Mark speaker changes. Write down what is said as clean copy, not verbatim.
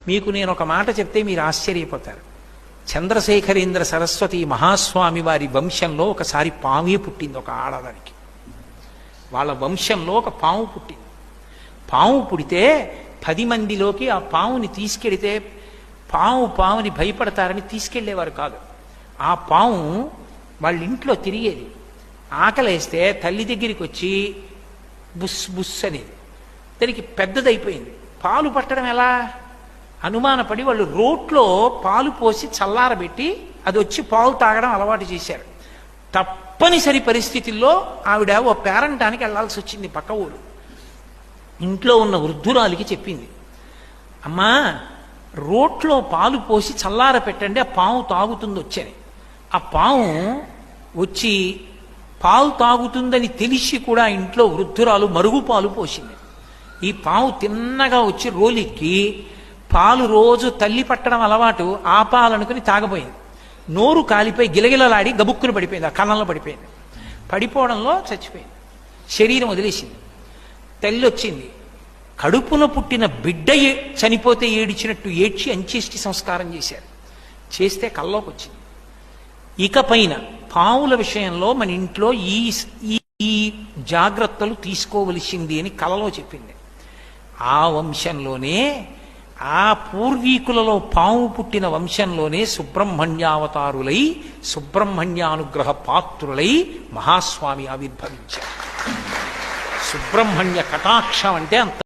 Speaker 1: మీకు నేను ఒక మాట చెప్తే మీరు ఆశ్చర్యపోతారు. చంద్రశేఖరేంద్ర సరస్వతి మహాస్వామి వారి వంశంలో ఒకసారి పామే పుట్టింది. ఒక ఆడదానికి వాళ్ళ వంశంలో ఒక పాము పుట్టింది. పాము పుడితే 10 మందిలోకి ఆ పాముని తీసుకెడితే పాముని భయపడతారని తీసుకెళ్లేవారు కాదు. ఆ పాము వాళ్ళ ఇంట్లో తిరిగేది. ఆకలేస్తే తల్లి దగ్గరికి వచ్చి బుస్ బుస్ అనేది. దానికి పెద్దదైపోయింది. పాలు పట్టడం ఎలా అనుమానపడి వాళ్ళు రోట్లో పాలు పోసి చల్లారబెట్టి అది వచ్చి పాలు తాగడం అలవాటు చేశారు. తప్పనిసరి పరిస్థితుల్లో ఆవిడ ఓ పేరంటానికి వెళ్లాల్సి వచ్చింది. పక్క ఊరు ఇంట్లో ఉన్న వృద్ధురాలికి చెప్పింది, అమ్మా రోట్లో పాలు పోసి చల్లార పెట్టండి, ఆ పాము తాగుతుంది వచ్చని. ఆ పాము వచ్చి పాలు తాగుతుందని తెలిసి కూడా ఇంట్లో వృద్ధురాలు మరుగు పాలు పోసింది. ఈ పాము తిన్నగా వచ్చి రోలిక్కి పాలు రోజు తల్లి పట్టడం అలవాటు, ఆ పాలనుకుని తాగబోయింది. నోరు కాలిపోయి గిలగిలలాడి గబుక్కును పడిపోయింది. ఆ కన్నంలో పడిపోయింది. పడిపోవడంలో చచ్చిపోయింది. శరీరం వదిలేసింది. తల్లి వచ్చింది. కడుపున పుట్టిన బిడ్డ చనిపోతే ఏడిచినట్టు ఏడ్చి అంచేష్టి సంస్కారం చేశారు. చేస్తే కల్లోకి వచ్చింది. ఇకపైన పావుల విషయంలో మన ఇంట్లో ఈ జాగ్రత్తలు తీసుకోవలసింది అని కలలో చెప్పింది. ఆ వంశంలోనే, ఆ పూర్వీకులలో పాము పుట్టిన వంశంలోనే సుబ్రహ్మణ్యావతారులై సుబ్రహ్మణ్యానుగ్రహ పాత్రులై మహాస్వామి ఆవిర్భవించారు. సుబ్రహ్మణ్య కటాక్షం అంటే అంత